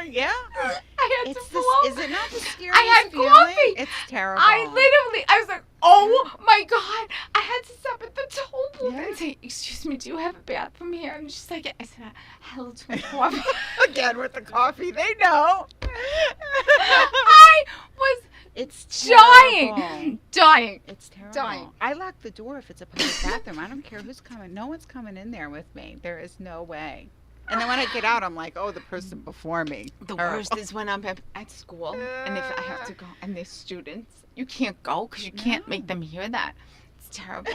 Yeah. I had It's to pull this, over. is it not the scariest had feeling? coffee. It's terrible. I was like, oh my God. I had to stop at the toll booth Yeah. and say, excuse me, do you have a bathroom here? And she's like, I said, I had a little too much coffee. Again with the coffee, they know. I was It's dying. terrible. Dying. It's terrible. Dying. I lock the door if it's a public bathroom. I don't care who's coming. No one's coming in there with me. There is no way. And then when I get out, I'm like, oh, the person before me. The Terrible. worst is when I'm at school and if I have to go and there's students, you can't go because you can't make them hear that. It's terrible.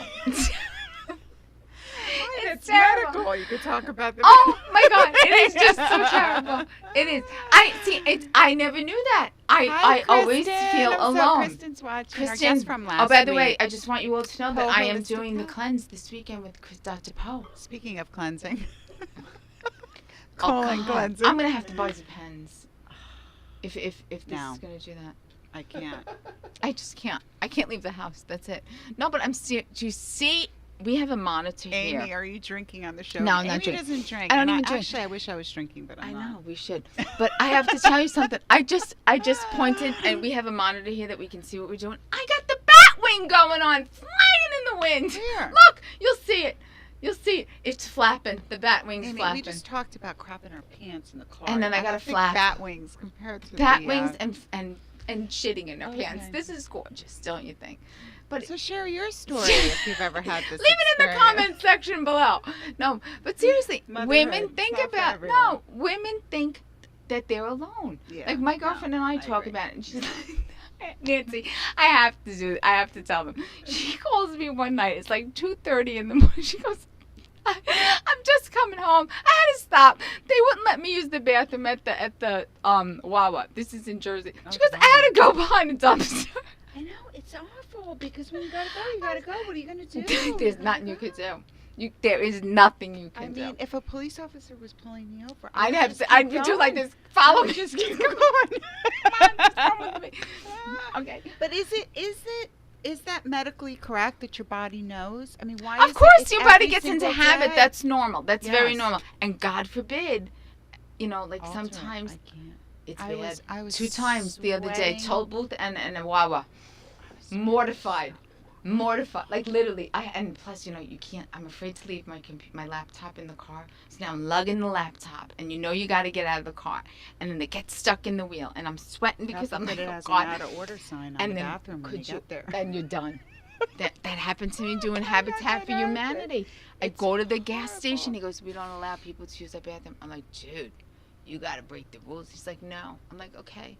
It's terrible. medical. You could talk about the. Oh my God, it is just so terrible. It is. I never knew that. I always feel alone. Kristen's watching. Our Kristen, guest from last oh, by the way, week. I just want you all to know that Poe I am Holistic doing the Health. cleanse this weekend with Dr. Poe. Speaking of cleansing. Oh, Colon God. cleansing. I'm gonna have to buy some pens. If this No. is gonna do that. I can't. I just can't. I can't leave the house. That's it. No, but I'm serious. Do you see? We have a monitor Amy, here. are you drinking on the show? No, I'm Amy not drinking. doesn't drink. I don't and even drink. Actually, I wish I was drinking, but I'm I not. know we should, but I have to tell you something. I just pointed, and we have a monitor here that we can see what we're doing. I got the bat wing going on, flying in the wind. Where? Look, you'll see it. You'll see it. It's flapping. The bat wing's Amy, flapping. we just talked about crapping our pants in the car. And then I got don't a think flap. Bat wings compared to Bat the, wings and shitting in their Okay. pants. This is gorgeous, don't you think? But So share your story if you've ever had this. leave it in the experience. comment section below. No, but seriously, Motherhood, women it's think not for about everyone. women think that they're alone. Yeah, Like my no, girlfriend and I talk agree. about it, and she's like, Nancy, I have to tell them. She calls me one night. It's like 2:30 in the morning. She goes, I'm just coming home. I had to stop. They wouldn't let me use the bathroom at the Wawa. This is in Jersey. She goes, I had to go behind the dumpster. I know, it's awful because when you gotta go, you gotta go. What are you gonna do? There's nothing you could do. There is nothing you I can mean, do. if a police officer was pulling me over, I'd do like this. Follow me. Just keep Come going. on, just come with me. Okay. But is that medically correct that your body knows? I mean, why? Of is course, it's your body every gets into single habit. day? That's normal. That's very Yes. normal. And God forbid, like Alter it. sometimes I can't. it's I bad. was 2 times the other day, sweating. toll booth and a Wawa. Mortified. Like literally. And plus, you can't. I'm afraid to leave my laptop in the car. So now I'm lugging the laptop, and you got to get out of the car, and then it gets stuck in the wheel, and I'm sweating because I'm like, it oh has God. an out of order sign on And the then bathroom when you could you? get there. And you're done. That happened to me doing Habitat for Humanity. I go to the gas station. He goes, we don't allow people to use the bathroom. I'm like, dude, you got to break the rules. He's like, no. I'm like, okay.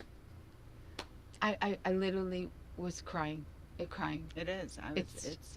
I literally was crying. It is.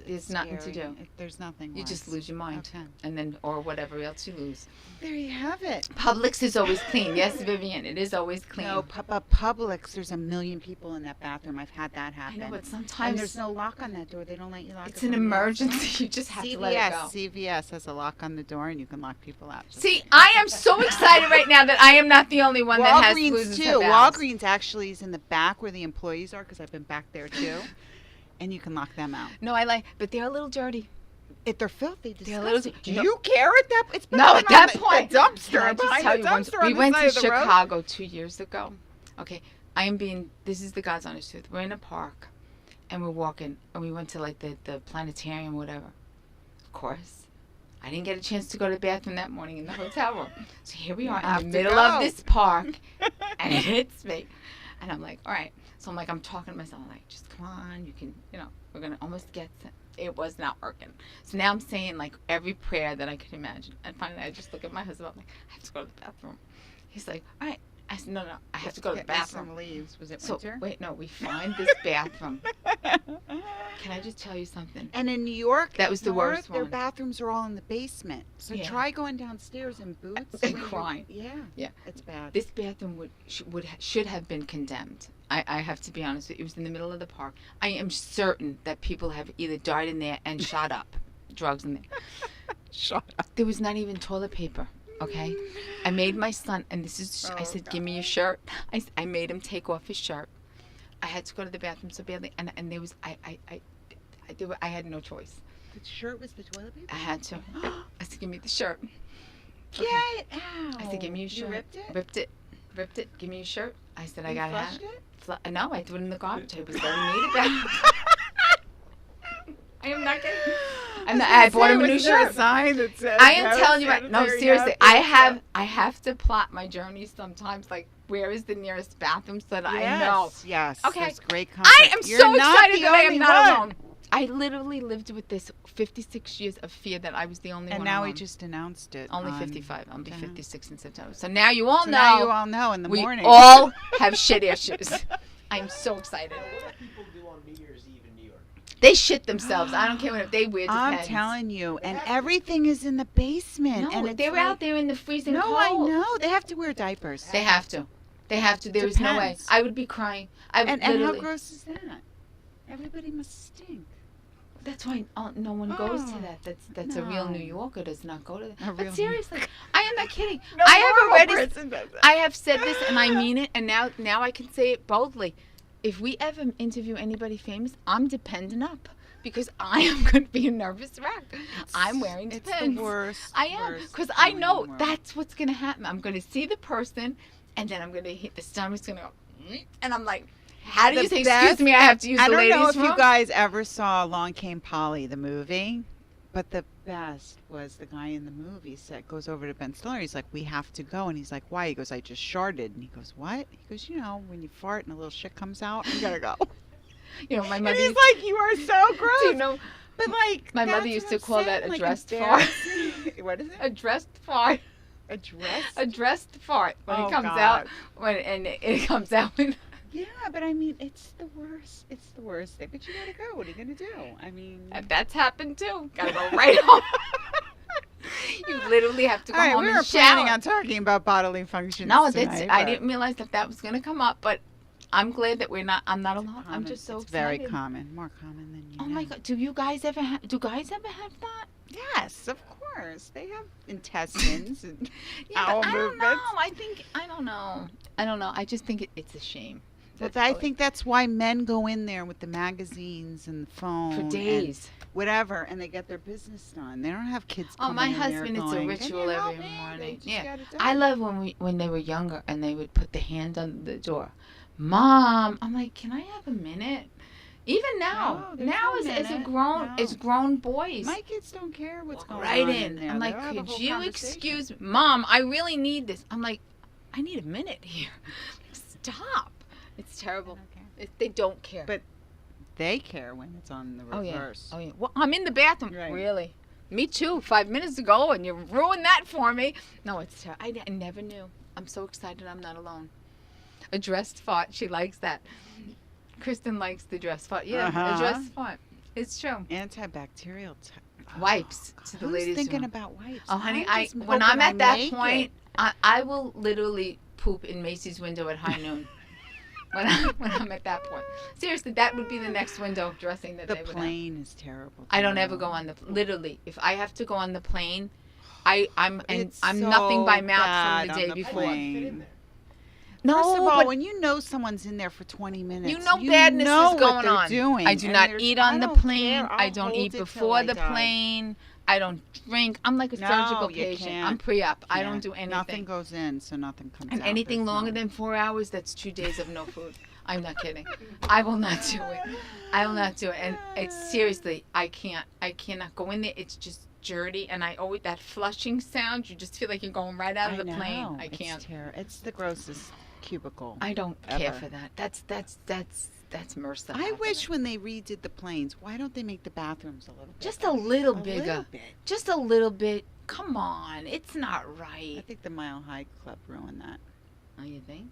There's nothing to scary. do. There's nothing. You just worse. lose your mind. Okay. And then, or whatever else you lose. There you have it. Publix is always clean. Yes, Vivian, it is always clean. No, Publix. There's a million people in that bathroom. I've had that I happen. know, but And sometimes there's no lock on that door. They don't let you lock it. it's an from the outside. emergency. You just have to let it go. CVS has a lock on the door, and you can lock people out. Just See, I am so excited right now that I am not the only one that has Walgreens loses too. her bowels. Walgreens actually is in the back where the employees are, because I've been back there too, and you can lock them out. No, but they're a little dirty. If they're filthy, They're a little disgusting. Do no. you care at that? It's better No, than at that on point. the dumpster. Can I just behind tell the you one- dumpster on we the went side to of the road. Chicago 2 years ago. Okay, this is the God's honest truth. We're in a park, and we're walking, and we went to like the planetarium, whatever. Of course, I didn't get a chance to go to the bathroom that morning in the hotel room. So here we are have in to the middle go. of this park, and it hits me, and I'm like, all right. So I'm talking to myself, I'm like, just come on, you can, we're gonna almost get to. It was not working. So now I'm saying like every prayer that I could imagine. And finally I just look at my husband. I'm like, I have to go to the bathroom. He's like, all right. I said, no, I have to go to the Get me bathroom. some leaves. Was it So winter? wait, no, we find this bathroom. Can I just tell you something? And in New York, That was the North, worst their one. bathrooms are all in the basement. So Yeah. try going downstairs in boots And when you- crying. Yeah. Yeah. It's bad. This bathroom should have been condemned. I have to be honest with you. It was in the middle of the park. I am certain that people have either died in there and shot up. Drugs in there. Shut up. There was not even toilet paper. Okay, I made my son, and this is. I said, "Give me your shirt." I made him take off his shirt. I had to go to the bathroom so badly, and there was I had no choice. The shirt was the toilet paper? I had to. I said, "Give me the shirt." Get out. I said, "Give me your shirt." You ripped it? Ripped it. Give me your shirt. I said, "I You gotta have flushed it." No, I threw it in the garbage. I was letting me eat it back. I am not kidding. I bought him a new shirt. Sign that says I am telling you right. No, sanitary seriously. napkins. I have to plot my journeys sometimes. Like, where is the nearest bathroom so that I know. Yes. Okay. There's great comfort. I am You're so not excited the that I am only not one. alone. I literally lived with this 56 years of fear that I was the only And one now alone. we just announced it. Only on- 55. I'll be Yeah. 56 in September. So now you all So know. now you all know in the we morning. all have shit issues. I'm so excited. What do people do on New Year's Eve in New York? They shit themselves. I don't care what they wear. I'm Depends. telling you, and everything is in the basement. No, and it's they were like- out there in the freezing No, cold. I know. They have to wear diapers. They have to. They have to. There is no way. Depends. I would be crying. And how literally- gross is that? Everybody must stink. That's why no one goes to Oh, that. That's a real no. New Yorker does not go to that. A real But New seriously, I am not kidding. No I have normal already. person does that. I have said this and I mean it, and now I can say it boldly. If we ever interview anybody famous, I'm depending up because I am going to be a nervous wreck. I'm wearing It's Depends. the worst. I am worst because I feeling know in the world. that's what's going to happen. I'm going to see the person, and then I'm going to hit the stomach's going to go, and I'm like, how do The you say? best- Excuse me, I have to use I the don't ladies' know if room. you guys ever saw Along Came Polly, the movie, but the best was the guy in the movie goes over to Ben Stiller. He's like, "We have to go," and he's like, "Why?" He goes, "I just sharted," and he goes, "What?" He goes, "You know, when you fart and a little shit comes out, you gotta go." You know, my And mother. he's used- like, "You are so gross." Do you know? But like, My mother that's used what to I'm call that saying, a like, dressed fart. embarrassing. What is it? A dressed fart. A dress? A dressed fart when Oh, it comes God. out. It comes out when Yeah, but I mean, it's the worst. It's the worst thing. But you gotta go. What are you gonna do? I mean, That's happened too. Gotta go right home. You literally have to go all right, home we and were shower. planning on talking about bodily functions. No, that's. tonight, I but didn't realize that was gonna come up, but I'm glad that I'm not alone. I'm common. just so it's excited. very common, more common than you Oh know. my God! Do guys ever have that? Yes, of course. They have intestines and Yeah, bowel but I don't know. movements. I don't know. I just think it's a shame. But That's I all. think that's why men go in there with the magazines and the phone For and days. whatever, and they get their business done. They don't have kids. Oh, coming my in there husband, it's a going, ritual "Can you help every me?" They morning. just Yeah. get it I done. love when they were younger and they would put the hand on the door. Mom, I'm like, can I have a minute? Even now, No, there's now no as a minute. grown, No. as grown boys. My kids don't care what's going right on in. there. I'm They'll like, have a could whole you conversation. excuse me? Mom, I really need this. I'm like, I need a minute here. Stop. It's terrible. They don't care. But they care when it's on the reverse. Oh yeah. Well, I'm in the bathroom. Right. Really? Me too. 5 minutes ago, and you ruined that for me. No, it's terrible. I never knew. I'm so excited. I'm not alone. A dressed fart. She likes that. Kristen likes the dressed fart. Yeah, Uh-huh. a dressed fart. It's true. Antibacterial. Wipes to the Who's ladies' thinking room. about wipes? Oh, honey, I'm just when hoping I'm at I that make point, it. I will literally poop in Macy's window at high noon. when I'm at that point. Seriously, that would be the next window dressing that The they would have. plane is terrible. I don't too. ever go on the literally. If I have to go on the plane, I'm It's nothing by so mouth bad from the on day the before. plane. No, First of all, but when you know someone's in there for 20 minutes, you know badness know is what going they're on. Doing. I do and not there's- eat I on the don't plane. care. I I'll don't hold eat it till before I the die. plane. I don't drink. I'm like a No, surgical you patient. can't. I'm pre-op. I Yeah. don't do anything. Nothing goes in, so nothing comes And out. anything There's longer no- than 4 hours, that's 2 days of no food. I'm not kidding. I will not do it. I will not do it. And it's seriously, I cannot go in there. It's just dirty. And I always, that flushing sound, you just feel like you're going right out of the plane. I can't. It's the grossest cubicle. I don't care ever. for that. That's MRSA. I wish when they redid the planes, why don't they make the bathrooms a little bit Just a little a bigger. little bit. Just a little bit. Come on. It's not I right. think the Mile High Club ruined that. Oh, you think?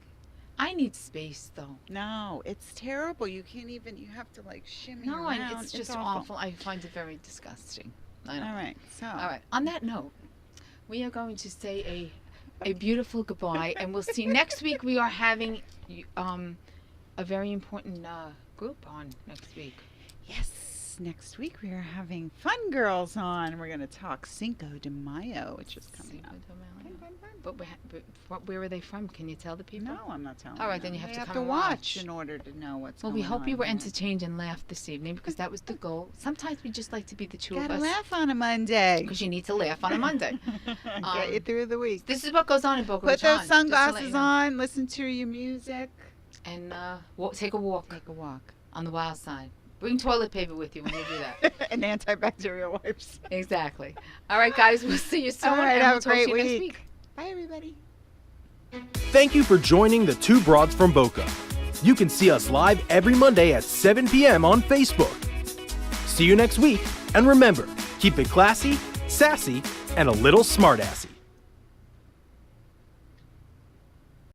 I need space, though. No, it's terrible. You can't even. You have to like shimmy No, around. and it's just awful. I find it very disgusting. I know. All right, so All right. On that note, we are going to say a beautiful goodbye, and we'll see next week. We are having a very important group on next week. yes, next week we are having Fun Girls on. We're going to talk Cinco de Mayo, which is coming up. But where are they from? Can you tell the people? No, I'm not telling. All right, them. then you have They to have come to and watch watch. in order to know what's Well, going we on. hope you were here. entertained and laughed this evening because that was the goal. Sometimes we just like to be the two Gotta of us laugh on a Monday. because you need to laugh on a Monday. Get you through the week. This is what goes on in Boca Put Raton. those just to let you sunglasses know. on. Listen to your music. And take a walk Take a walk. on the wild side. Bring toilet paper with you when you do that. And antibacterial wipes. Exactly. All right, guys. We'll see you soon. All right, and have we'll a talk to great you next week. week. Bye, everybody. Thank you for joining the Two Broads from Boca. You can see us live every Monday at 7 p.m. on Facebook. See you next week, and remember, keep it classy, sassy, and a little smartassy.